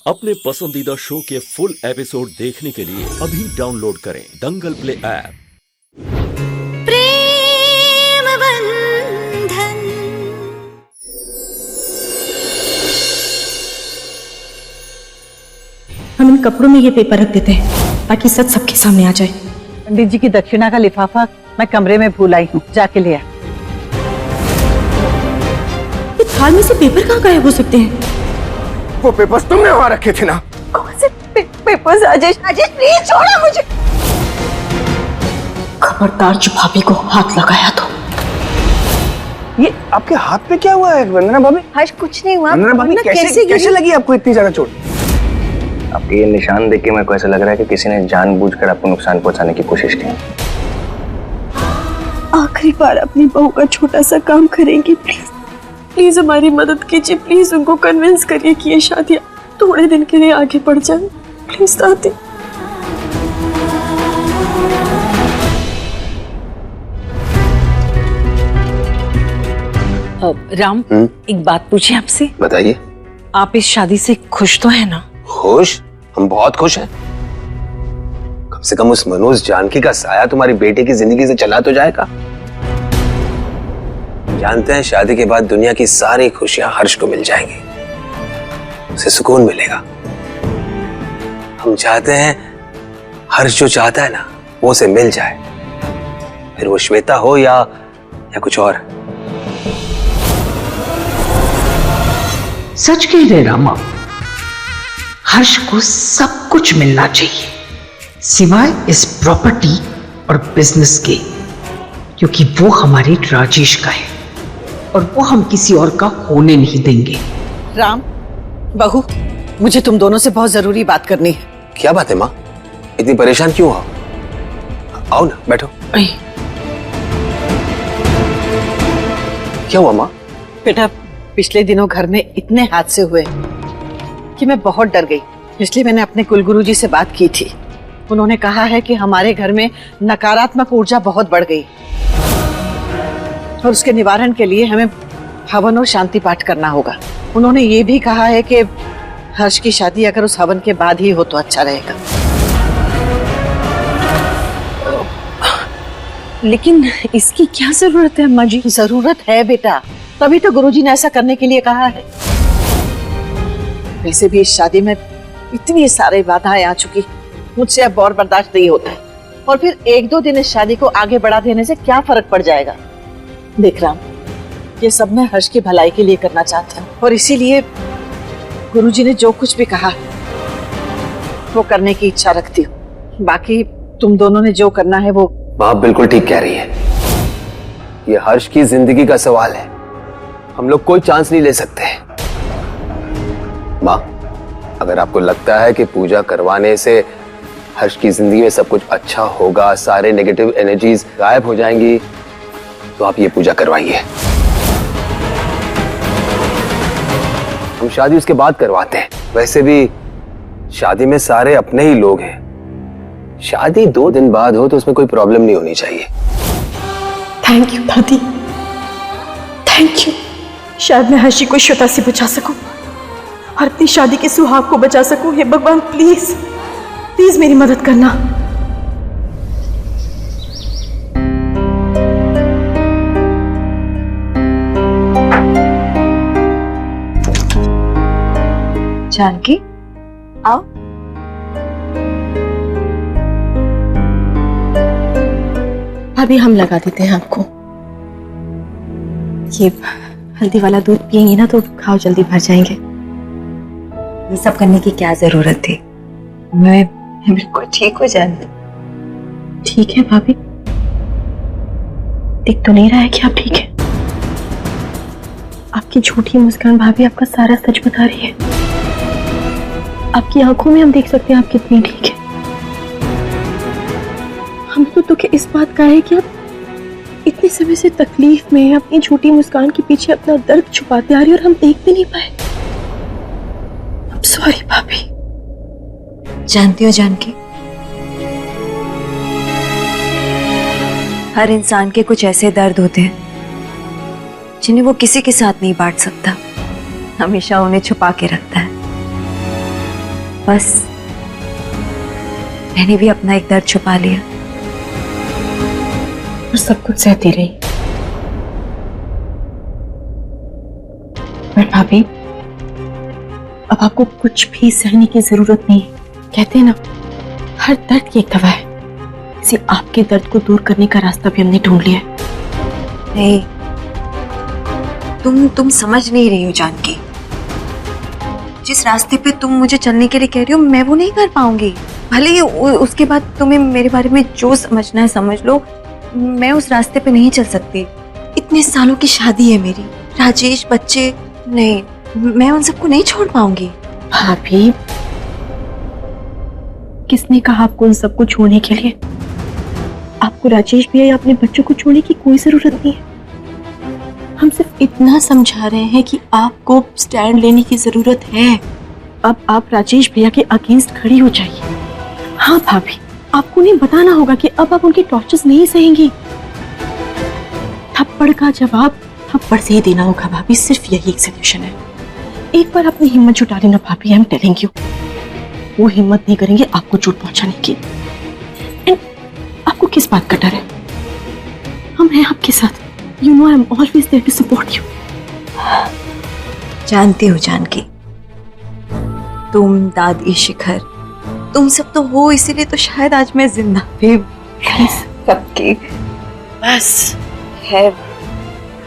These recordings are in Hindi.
अपने पसंदीदा शो के फुल एपिसोड देखने के लिए अभी डाउनलोड करें दंगल प्ले ऐप। प्रेम बंधन। हम इन कपड़ों में ये पेपर रख देते हैं ताकि सच सबके सामने आ जाए। पंडित जी की दक्षिणा का लिफाफा मैं कमरे में भूल आई हूँ, जाके ले आ। ये थाल में से पेपर कहाँ गायब हो सकते हैं? वो पेपर्स तुमने वहां रखे थे ना? कौन से पेपर्स? राजेश प्लीज छोड़ो मुझे। खबरदार जो भाभी को हाथ लगाया तो। ये आपके हाथ पे क्या हुआ है वंदना भाभी? आज कुछ नहीं हुआ। वंदना भाभी कैसे लगी आपको इतनी ज्यादा चोट? आपके ये निशान देख के मेरे को ऐसा लग रहा है कि किसी ने जानबूझकर आपको नुकसान पहुंचाने की कोशिश की। आखिरी बार अपनी बहू का छोटा सा काम करेंगी, प्लीज प्लीज हमारी मदद कीजिए। प्लीज उनको कन्विंस करिए कि ये शादी थोड़े दिन के लिए आगे बढ़ जाए। प्लीज दादी। राम, एक बात पूछे आपसे। बताइए। आप इस शादी से खुश तो है ना? खुश? हम बहुत खुश हैं। कम से कम उस मनोज जानकी का साया तुम्हारी बेटे की जिंदगी से चला तो जाएगा। जानते हैं शादी के बाद दुनिया की सारी खुशियां हर्ष को मिल जाएंगी, उसे सुकून मिलेगा। हम चाहते हैं हर्ष जो चाहता है ना वो उसे मिल जाए, फिर वो श्वेता हो या कुछ और। सच कह रहे रामा, हर्ष को सब कुछ मिलना चाहिए सिवाय इस प्रॉपर्टी और बिजनेस के, क्योंकि वो हमारे राजेश का है और वो हम किसी और का होने नहीं देंगे। राम, बहू, मुझे तुम दोनों से बहुत जरूरी बात करनी है। क्या बात है माँ? इतनी परेशान क्यों हो? आओ ना, बैठो। क्या हुआ माँ? बेटा, पिछले दिनों घर में इतने हादसे हुए कि मैं बहुत डर गई, इसलिए मैंने अपने कुलगुरु जी से बात की थी। उन्होंने कहा है कि हमारे घर में नकारात्मक ऊर्जा बहुत बढ़ गई और उसके निवारण के लिए हमें हवन और शांति पाठ करना होगा। उन्होंने ये भी कहा है कि हर्ष की शादी अगर उस हवन के बाद ही हो तो अच्छा रहेगा। लेकिन इसकी क्या जरूरत है अम्मा जी? जरूरत है बेटा, तभी तो गुरुजी ने ऐसा करने के लिए कहा है। वैसे भी इस शादी में इतनी सारी बाधाएं आ चुकी, मुझसे अब और बर्दाश्त नहीं होता है। और फिर एक दो दिन इस शादी को आगे बढ़ा देने से क्या फर्क पड़ जाएगा? देख राम, ये सब मैं हर्ष की भलाई के लिए करना चाहता हूँ और इसीलिए गुरुजी ने जो कुछ भी कहा वो करने की इच्छा रखती हूँ। बाकी तुम दोनों ने जो करना है वो। माँ बिल्कुल ठीक कह रही है, ये हर्ष की जिंदगी का सवाल है, हम लोग कोई चांस नहीं ले सकते। माँ, अगर आपको लगता है कि पूजा करवाने से हर्ष की जिंदगी में सब कुछ अच्छा होगा, सारे नेगेटिव एनर्जीज गायब हो जाएंगी, तो आप ये पूजा करवाइए। हम शादी उसके बाद करवाते हैं। वैसे भी शादी में सारे अपने ही लोग हैं। शादी 2 दिन बाद हो तो उसमें कोई प्रॉब्लम नहीं होनी चाहिए। थैंक यू दादी, थैंक यू। शायद मैं हर्षी को श्वेता से बचा सकूं और अपनी शादी के सुहाग को बचा सकूं। हे भगवान, प्लीज प्लीज मेरी मदद करना। जानकी, आओ। अभी हम लगा देते हैं आपको। ये हल्दी वाला दूध पियेंगी ना तो घाव जल्दी भर जाएंगे। ये सब करने की क्या जरूरत थी? मैं बिल्कुल ठीक हो जाऊंगी। ठीक है भाभी, दिख तो नहीं रहा है कि आप ठीक है। आपकी झूठी मुस्कान भाभी आपका सारा सच बता रही है। आपकी आंखों में हम देख सकते हैं आप कितनी ठीक है। हम तो दुख इस बात का है कि आप इतने समय से तकलीफ में हैं, अपनी झूठी मुस्कान के पीछे अपना दर्द छुपाते आ रही और हम देख भी नहीं पाए। सॉरी भाभी। जानती हो जानकी, हर इंसान के कुछ ऐसे दर्द होते हैं जिन्हें वो किसी के साथ नहीं बांट सकता, हमेशा उन्हें छुपा के रखता है। बस मैंने भी अपना एक दर्द छुपा लिया और सब कुछ सहती रही। पर भाभी, अब आपको कुछ भी सहने की जरूरत नहीं है। कहते हैं ना, हर दर्द की एक दवा है। इसी आपके दर्द को दूर करने का रास्ता भी हमने ढूंढ लिया है। नहीं, तुम समझ नहीं रही हो जानकी। जिस रास्ते पे तुम मुझे चलने के लिए कह रही हो, मैं वो नहीं कर पाऊंगी। भले ही उसके बाद तुम्हें मेरे बारे में जो समझना है समझ लो, मैं उस रास्ते पे नहीं चल सकती। इतने सालों की शादी है मेरी, राजेश, बच्चे, नहीं, मैं उन सबको नहीं छोड़ पाऊंगी। भाभी, किसने कहा आपको उन सबको छोड़ने के लिए? आपको राजेश भैया या अपने बच्चों को छोड़ने की कोई जरूरत नहीं है। हम सिर्फ इतना समझा रहे हैं कि आपको स्टैंड लेने की जरूरत है। अब आप राजेश भैया के अगेंस्ट खड़ी हो जाइए। हाँ भाभी, आपको नहीं बताना होगा कि अब आप उनके टॉर्चर्स नहीं सहेंगी। थप्पड़ का जवाब थप्पड़ से ही देना होगा भाभी, सिर्फ यही एक सोल्यूशन है। एक बार अपनी हिम्मत जुटा लेना भाभी, आई एम टेलिंग यू। वो हिम्मत नहीं करेंगे आपको चोट पहुंचाने की। एंड आपको किस बात का डर है? हम हैं आपके साथ। You know I am always there to support you. जानती हो जानकी, तुम, दादी, शिखर, तुम सब तो हो, इसीलिए तो शायद आज मैं जिंदा भी। सबकी बस खैर,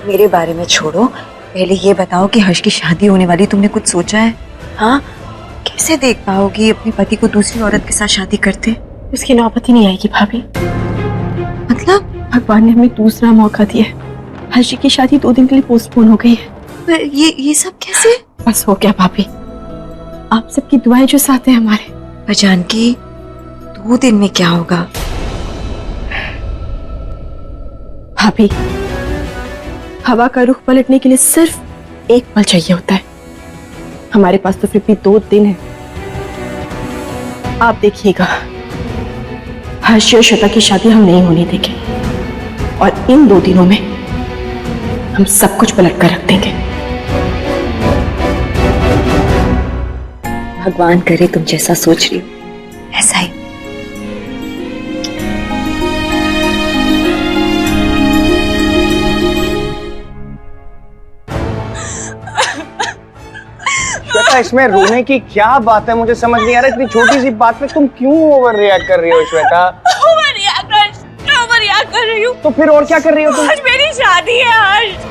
मेरे बारे में छोड़ो। पहले ये बताओ कि हर्ष की शादी होने वाली, तुमने कुछ सोचा है? हाँ, कैसे देख पाओगी अपने पति को दूसरी औरत के साथ शादी करते? उसकी नौबत ही नहीं आएगी भाभी। मतलब भगवान ने हमें दूसरा मौका दिया है। हर्ष की शादी 2 दिन के लिए पोस्टपोन हो गई है। पर ये सब कैसे? बस हो गया भाभी, आप सबकी दुआएं जो साथ है हमारे। पर जानकी, 2 दिन में क्या होगा? भाभी, हवा का रुख पलटने के लिए सिर्फ एक पल चाहिए होता है। हमारे पास तो फिर भी 2 दिन है। आप देखिएगा, हर्ष और श्वेता की शादी हम नहीं होने देंगे और इन 2 दिनों में हम सब कुछ पलट कर रख देंगे। भगवान करे तुम जैसा सोच रही हो ऐसा ही। श्वेता, इसमें रोने की क्या बात है? मुझे समझ नहीं आ रहा, इतनी छोटी सी बात पे तुम क्यों ओवर रिएक्ट कर रही हो श्वेता? ओवर रिएक्ट कर रही हूँ। तो फिर और क्या कर रही हो तुम? आज मेरी शादी है। आज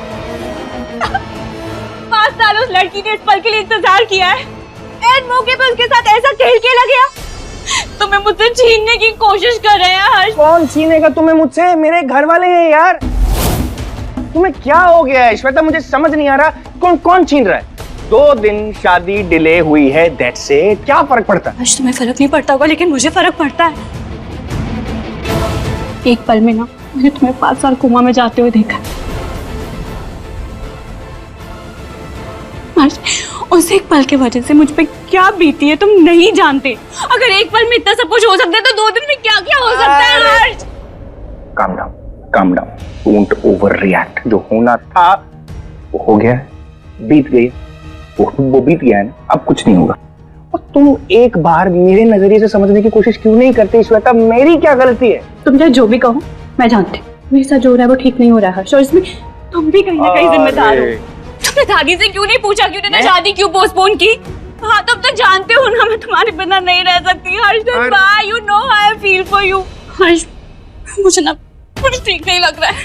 5 साल उस लड़की ने इस पल के लिए इंतजार किया है। एन मौके पे उसके साथ ऐसा खेल खेला गया। तुम्हें मुझसे छीनने की कोशिश कर रहे हैं हर्ष। कौन छीनेगा तुम्हें मुझसे? मेरे घर वाले हैं यार। तुम्हें क्या हो गया है श्वेता? मुझे समझ नहीं आ रहा, कौन छीन रहा है? 2 दिन शादी डिले हुई है, दैट्स इट। क्या फर्क पड़ता है? हर्ष, तुम्हें फर्क नहीं पड़ता होगा, लेकिन मुझे फर्क पड़ता है। एक पल में ना मैंने तुम्हें 5 साल कोमा में जाते हुए देखा। हर्ष, उस एक पल के वजह से मुझ पे क्या बीती है तुम नहीं जानते। अगर एक पल में इतना सब कुछ हो सकता है तो 2 दिन में क्या क्या हो सकता है हर्ष? Calm down, don't over react. जो होना था वो हो गया, बीत गई, वो बीत गया है ना, अब कुछ नहीं होगा। और तुम एक बार मेरे नजरिए से समझने की कोशिश क्यों नहीं करती श्वेता? मेरी क्या गलती है? तुम चाहे जो भी कहो, मैं जानती हूँ मेरे साथ जो हो रहा है वो ठीक नहीं हो रहा है हर्ष, और इसमें तुम भी कहीं ना कहीं जिम्मेदार हो। तुमने दादी से क्यों नहीं पूछा कि उन्होंने शादी क्यों पोस्टपोन की? हाँ, तुम तो जानते हो ना मैं तुम्हारे बिना नहीं रह सकती Harsh. Why you know how I feel for you Harsh. मुझे ना कुछ ठीक नहीं लग रहा है।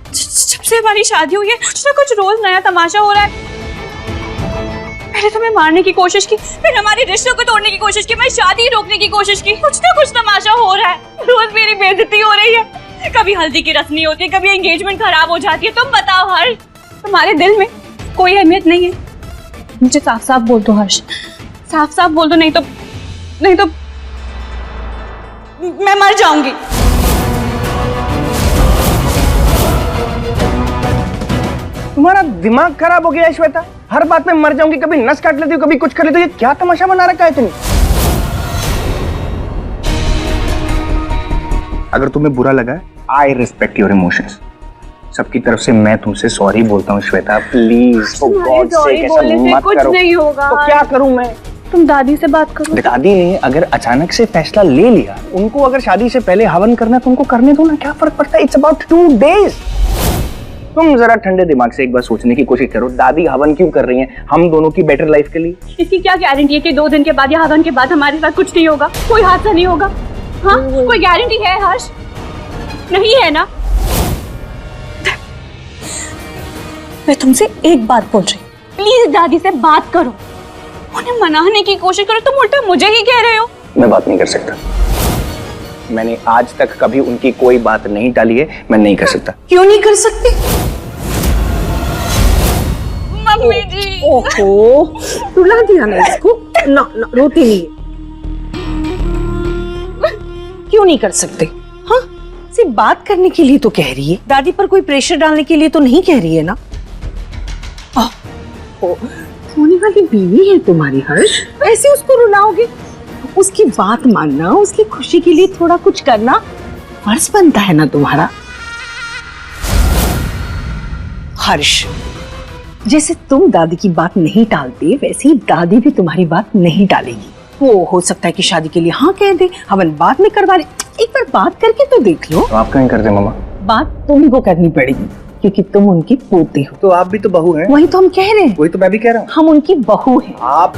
जब से हमारी शादी हुई है कुछ ना कुछ रोज नया तमाशा हो रहा है। पहले तुम्हें मारने की कोशिश की, फिर हमारे रिश्तों को तोड़ने की कोशिश की, मैं शादी रोकने की कोशिश की। कुछ ना कुछ तमाशा हो रहा है। रोज मेरी बेइज्जती हो रही है। कभी हल्दी की रस्म नहीं होती, कभी एंगेजमेंट खराब हो जाती है। तुम बताओ हर्ष, तुम्हारे दिल में कोई अहमियत नहीं है? मुझे साफ साफ बोल दो हर्ष, साफ साफ बोल दो, नहीं तो मैं मर जाऊंगी। तुम्हारा दिमाग खराब हो गया है श्वेता? हर बात में मर जाऊंगी, कभी नस काट लेती हो, कभी कुछ कर लेती हो। ये क्या तमाशा बना रखा है तुमने? अगर तुम्हें बुरा लगा है, आई रिस्पेक्ट योर इमोशंस। सबकी तरफ से मैं तुमसे सॉरी बोलता हूँ श्वेता, प्लीज। सॉरी बोलने से कुछ नहीं होगा। तो क्या करूं मैं? तुम दादी से बात करो। दादी ने अगर अचानक से फैसला ले लिया, उनको अगर शादी से पहले हवन करना है तो उनको करने दो ना, क्या फर्क पड़ता है? It's about 2 days। तुम जरा ठंडे दिमाग से एक बार सोचने की कोशिश करो, दादी हवन क्यों कर रही हैं? हम दोनों की बेटर लाइफ के लिए। इसकी क्या गारंटी है कि 2 दिन के बाद या हवन के बाद हमारे साथ कुछ नहीं होगा, कोई हादसा नहीं होगा? हाँ, कोई गारंटी है हर्ष? नहीं है ना? मैं तुमसे एक बात बोल रही, प्लीज दादी से बात करो, उन्हें मनाने की कोशिश करो। तुम उल्टा मुझे ही कह रहे हो। मैं बात नहीं कर सकता, मैंने आज तक कभी उनकी कोई बात नहीं टाली है, मैं नहीं कर सकता। क्यों नहीं कर सकते? मम्मी जी। ओहो, रुला दिया ना इसको। ना ना, रोती नहीं है। क्यों नहीं कर सकते? हाँ, सिर्फ बात करने के लिए तो कह रही है, दादी पर कोई प्रेशर डालने के लिए तो नहीं कह रही है ना। होने वाली बीवी है तुम्हारी हर्ष, ऐसे उसको रुलाओगे? उसकी बात मानना, उसकी खुशी के लिए थोड़ा कुछ करना फर्ज बनता है ना तुम्हारा। हर्ष, जैसे तुम दादी की बात नहीं टालते, वैसे ही दादी भी तुम्हारी बात नहीं टालेगी। वो हो सकता है कि शादी के लिए हाँ कह दे, हवन बाद में करवा ले। एक बार बात करके तो देख लो। तो आप कहीं करते मामा? बात तुमको करनी पड़ेगी क्योंकि तुम उनकी पोती हो। तो आप भी तो बहू हैं। वही तो हम कह रहे हैं, वही तो मैं भी कह रहा हूँ। हम उनकी बहू हैं। आप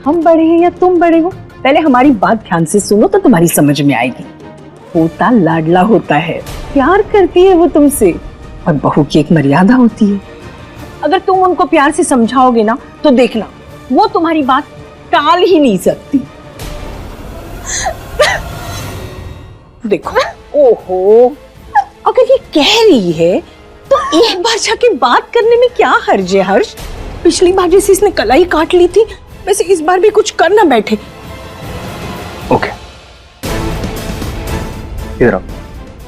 हम बड़े हैं या तुम बड़े हो? पहले हमारी बात ध्यान से सुनो तो तुम्हारी समझ में आएगी। पोता लाडला होता है, प्यार करती है वो तुमसे, और बहू की एक मर्यादा होती है। अगर तुम उनको प्यार से समझाओगे ना तो देखना, वो तुम्हारी बात टाल ही नहीं सकती। देखो, ओहो, अगर ये कह रही है तो एक बार जाके बात करने में क्या हर्ज है हर्ष? पिछली बार जैसे इसने कलाई काट ली थी, वैसे इस बार भी कुछ कर ना बैठे। ओके, इधर आओ,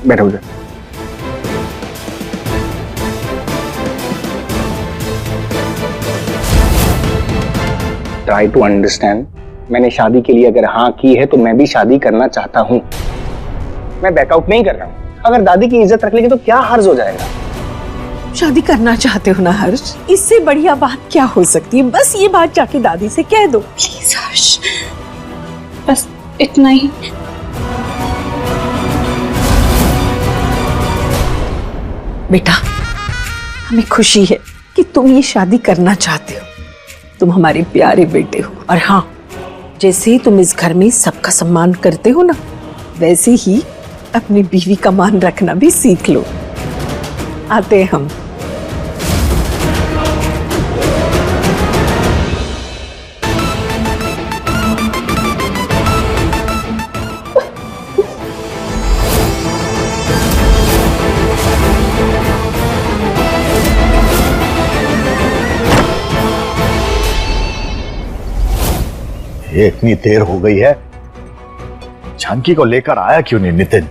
बैठो उधर। Try to understand. मैंने शादी के लिए अगर हाँ की है तो मैं भी शादी करना चाहता हूँ, मैं बैकआउट नहीं कर रहा हूँ। अगर दादी की इज्जत रख लेगी तो क्या हर्ज हो जाएगा? शादी करना चाहते हो ना हर्ष? इससे बढ़िया बात क्या हो सकती है? बस ये बात जाके दादी से कह दो प्लीज हर्ष, बस इतना ही। बेटा, हमें खुशी है कि तुम ये शादी करना चाहते हो। तुम हमारे प्यारे बेटे हो। और हाँ, जैसे तुम इस घर में सबका सम्मान करते हो ना, वैसे ही अपनी बीवी का मान रखना भी सीख लो। आते हैं हम। ये इतनी देर हो गई है, जानकी को लेकर आया क्यों नहीं नितिन?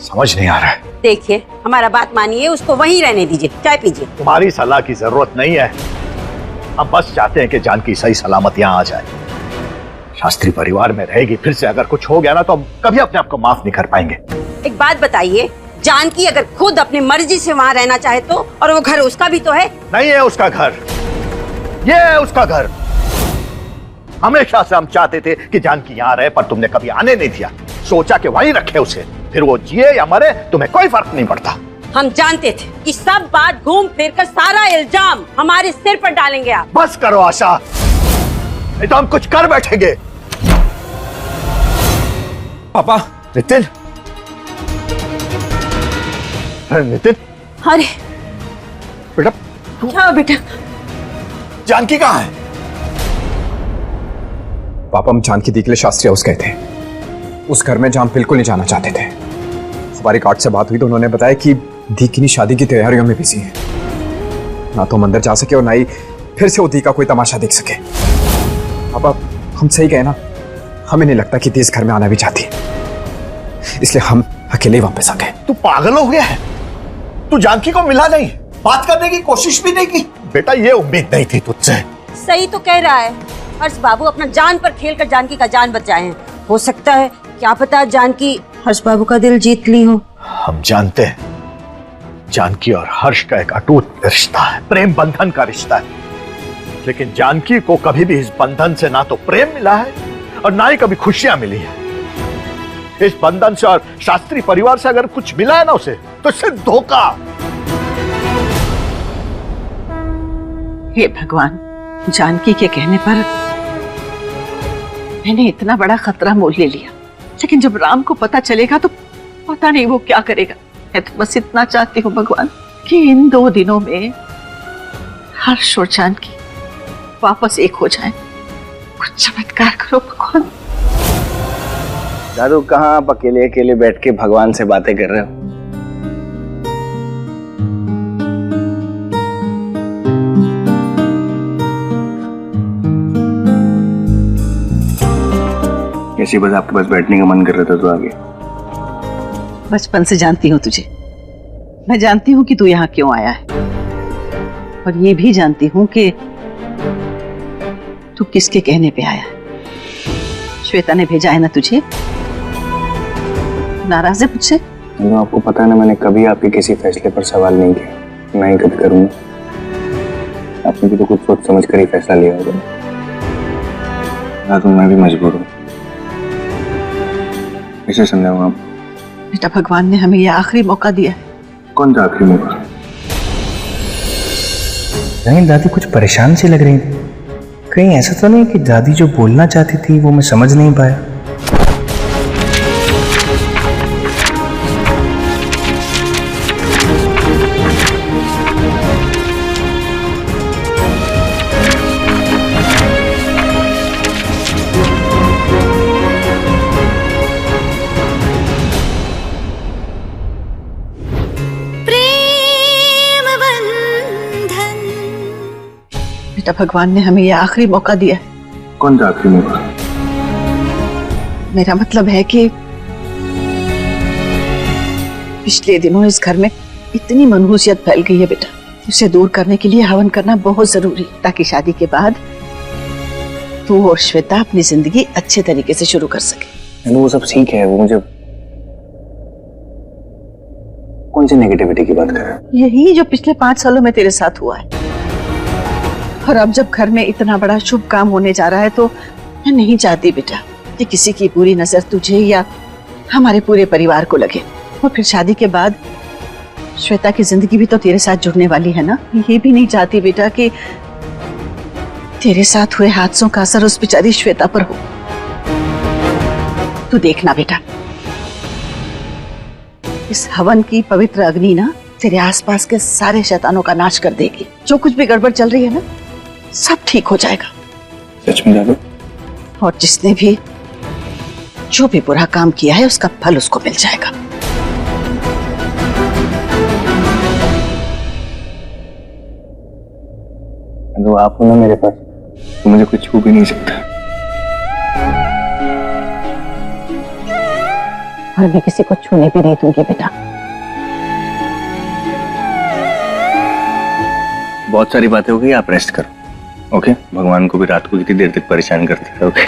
समझ नहीं आ रहा है। देखिए, हमारा बात मानिए, उसको वहीं रहने दीजिए, चाय पीजिए। तुम्हारी सलाह की जरूरत नहीं है, हम बस चाहते हैं कि जानकी सही सलामत यहाँ आ जाए। शास्त्री परिवार में रहेगी, फिर से अगर कुछ हो गया ना तो हम कभी अपने आप को माफ नहीं कर पाएंगे। एक बात बताइए, जानकी अगर खुद अपनी मर्जी से वहाँ रहना चाहे तो, और वो घर उसका भी तो है। नहीं है उसका घर, ये है उसका घर। हमेशा से हम चाहते थे कि जानकी यहाँ रहे, पर तुमने कभी आने नहीं दिया। सोचा कि वहीं रखे उसे, फिर वो जिए या मरे तुम्हें कोई फर्क नहीं पड़ता। हम जानते थे कि सब बात घूम फिर कर सारा इल्जाम हमारे सिर पर डालेंगे आप। बस करो आशा, नहीं तो हम कुछ कर बैठेंगे। पापा। नितिन, नितिन, अरे बेटा क्या बेटा? जानकी कहाँ है? पापा, हम जानकी दी के लिए शास्त्री हाउस गए थे। उस घर में जहाँ हम बिल्कुल नहीं जाना चाहते थे। हमारी गार्ड से बात हुई तो उन्होंने बताया कि दीकिनी शादी की तैयारियों में बिजी है, ना तो हम अंदर जा सके और ना ही फिर से वो दी का कोई तमाशा देख सके। पापा, हम सही गए ना? हमें नहीं लगता कि दी इस घर में आना भी चाहती है, इसलिए हम अकेले ही वापस आ गए। तू पागल हो गया है? तू जानकी को मिला नहीं, बात करने की कोशिश भी नहीं की? बेटा, ये उम्मीद नहीं थी तुझसे। सही तो कह रहा है हर्ष बाबू, अपना जान पर खेल कर जानकी का जान बचाए हैं। हो सकता है, क्या पता, जानकी हर्ष बाबू का दिल जीत ली हो। हम जानते हैं जानकी और हर्ष का एक अटूट रिश्ता है, प्रेम बंधन का रिश्ता है। लेकिन जानकी को कभी भी इस बंधन से ना तो प्रेम मिला है और ना ही कभी खुशियां मिली है। इस बंधन से और शास्त्री परिवार से अगर कुछ मिला है ना उसे, तो सिर्फ धोखा। हे भगवान, जानकी के कहने पर मैंने इतना बड़ा खतरा मोल ले लिया, लेकिन जब राम को पता चलेगा तो पता नहीं वो क्या करेगा। मैं तो बस इतना चाहती हूँ भगवान कि इन 2 दिनों में हर्ष और जानकी वापस एक हो जाएं। कुछ चमत्कार करो भगवान। दादू, कहाँ आप अकेले अकेले बैठ के भगवान से बातें कर रहे हो? कैसी बस आपके पास बैठने का मन कर रहा था तो आ गया। बचपन से जानती हूँ तुझे, मैं जानती हूँ कि तू यहाँ क्यों आया है, और ये भी जानती हूँ कि तू किसके कहने पे आया है। श्वेता ने भेजा है ना तुझे? नाराज है मुझसे? तो आपको पता है ना, मैंने कभी आपके किसी फैसले पर सवाल नहीं किया, मैं ही कभी करूंगा। आपने भी तो कुछ सोच समझ कर ही फैसला लिया होगा। दादू, मैं भी मजबूर हूँ। कैसे समझाऊं आप? बेटा, भगवान ने हमें यह आखिरी मौका दिया है। कौन सा आखिरी मौका? नहीं, दादी कुछ परेशान सी लग रही थी। कहीं ऐसा तो नहीं कि दादी जो बोलना चाहती थी वो मैं समझ नहीं पाया? बेटा, भगवान ने हमें यह आखिरी मौका दिया है। कौन सा आखिरी मौका? मेरा मतलब है कि पिछले दिनों इस घर में इतनी मनहूसियत फैल गई है बेटा, उसे दूर करने के लिए हवन करना बहुत जरूरी, ताकि शादी के बाद तू और श्वेता अपनी जिंदगी अच्छे तरीके से शुरू कर सके। वो सब ठीक है, वो मुझे कौन सी नेगेटिविटी की बात कर रहे हो? यही जो पिछले 5 सालों में तेरे साथ हुआ है, और अब जब घर में इतना बड़ा शुभ काम होने जा रहा है तो मैं नहीं चाहती बेटा कि किसी की बुरी नजर तुझे या हमारे पूरे परिवार को लगे। और फिर शादी के बाद श्वेता की जिंदगी भी तो तेरे साथ जुड़ने वाली है ना। ये भी नहीं चाहती बेटा कि तेरे साथ हुए हादसों का असर उस बेचारी श्वेता पर हो। तू देखना बेटा, इस हवन की पवित्र अग्नि ना तेरे आसपास के सारे शैतानों का नाश कर देगी। जो कुछ भी गड़बड़ चल रही है ना, सब ठीक हो जाएगा। सच में दादू? और जिसने भी जो भी बुरा काम किया है उसका फल उसको मिल जाएगा। दादू, आप हो ना मेरे पास, तो मुझे कुछ छू भी नहीं सकता। और मैं किसी को छूने भी नहीं दूंगी बेटा। बहुत सारी बातें हो गई, आप रेस्ट करो। ओके? भगवान को भी रात को कितनी देर तक परेशान करते थे। ओके?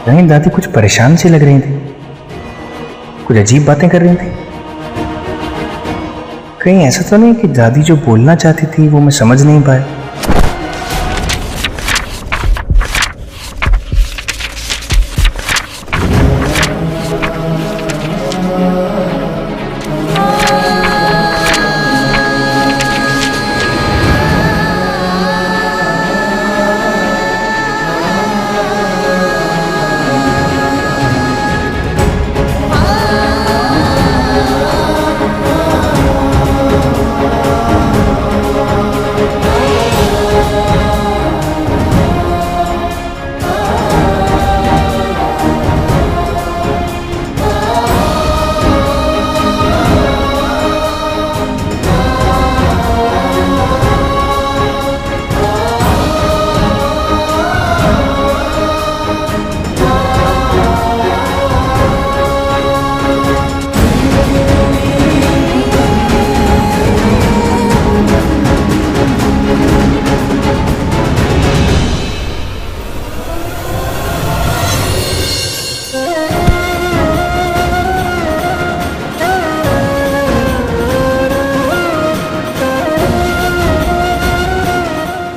नहीं, दादी कुछ परेशान सी लग रही थी, कुछ अजीब बातें कर रही थी। कहीं ऐसा तो नहीं कि दादी जो बोलना चाहती थी वो मैं समझ नहीं पाया?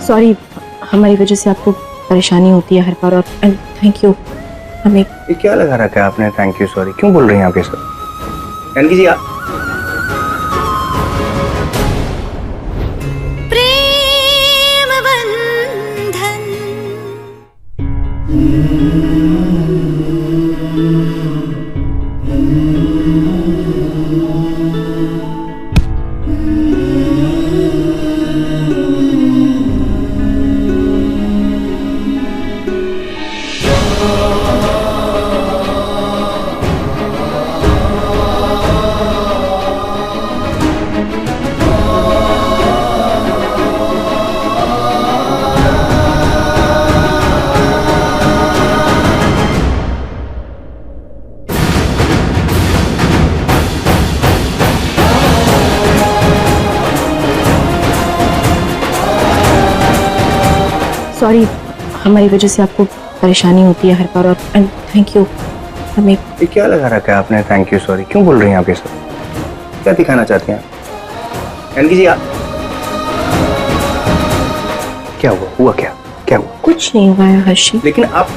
सॉरी, हमारी वजह से आपको परेशानी होती है हर बार, और थैंक यू। हमें ये क्या लगा रखा है आपने थैंक यू सॉरी? क्यों बोल रही हैं आप ये सब? जानकी जी आप प्रेम बंधन। सॉरी, हमारी वजह से आपको परेशानी होती है हर बार, और थैंक यू। हमें ये क्या लगा रखा है आपने थैंक यू सॉरी? क्यों बोल रही हैं आप ये सब? क्या दिखाना चाहती हैं आप? जानकी जी आप क्या हुआ क्या क्या हुआ? कुछ नहीं हुआ है हर्षी। लेकिन आप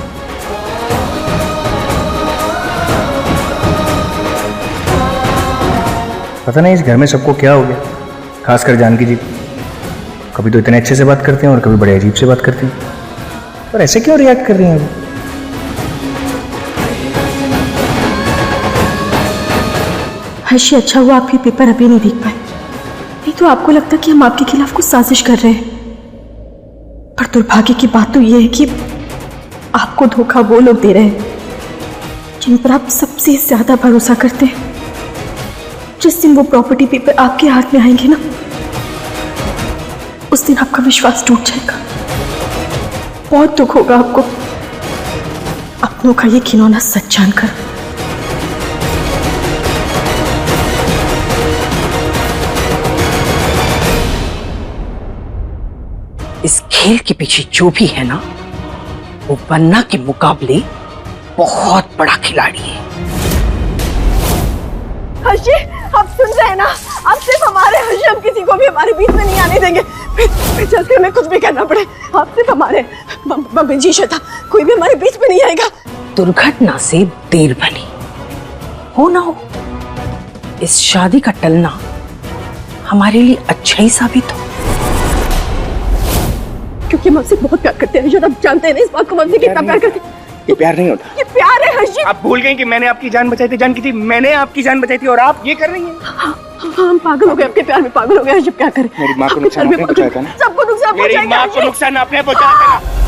पता नहीं इस घर में सबको क्या हो गया, खासकर जानकी जी। कभी तो इतने अच्छे से बात करते हैं और कभी बड़े अजीब से बात करते हैं, पर ऐसे क्यों रिएक्ट कर रही हैं? हर्षी, अच्छा हुआ आप ये पेपर अभी नहीं देख पाए, नहीं तो आपको लगता कि हम आपके खिलाफ कुछ साजिश कर रहे हैं। पर दुर्भाग्य की बात तो ये है कि आपको धोखा वो लोग दे रहे हैं जिन पर आप सबसे ज्यादा भरोसा करते हैं। जिस दिन वो प्रॉपर्टी पेपर आपके हाथ में आएंगे ना, उस दिन आपका विश्वास टूट जाएगा। बहुत दुख होगा आपको अपनों का ये घिनौना सच जानकर। इस खेल के पीछे जो भी है ना, वो वन्ना के मुकाबले बहुत बड़ा खिलाड़ी है। हर्षी, आप सुन रहे हैं ना? आप सिर्फ हमारे हर्षी, हम किसी को भी हमारे बीच में नहीं आने देंगे। फिर चलकर हमें कुछ भी करना पड़े, आप सिर्फ हमारे जी श्वेता, कोई भी हमारे बीच में नहीं आएगा। दुर्घटना से देर भली हो ना हो, इस शादी का टलना हमारे लिए अच्छा ही साबित हो। क्योंकि हम आपसे बहुत प्यार करते हैं, आप जानते हैं ना इस बात को, हमसे कितना प्यार करते हैं। ये प्यार नहीं होता। ये प्यार है हर्षी। आप भूल गई कि मैंने आपकी जान बचाई थी जानकी जी, मैंने आपकी जान बचाई थी और आप ये कर रही हैं। हम पागल हो गए, आपके प्यार में पागल हो गए हर्षी। क्या करें? मेरी माँ को नुकसान आपने पहुंचाया था ना? सबको नुकसान मेरी माँ को नुकसान आपने पहुंचाया था ना?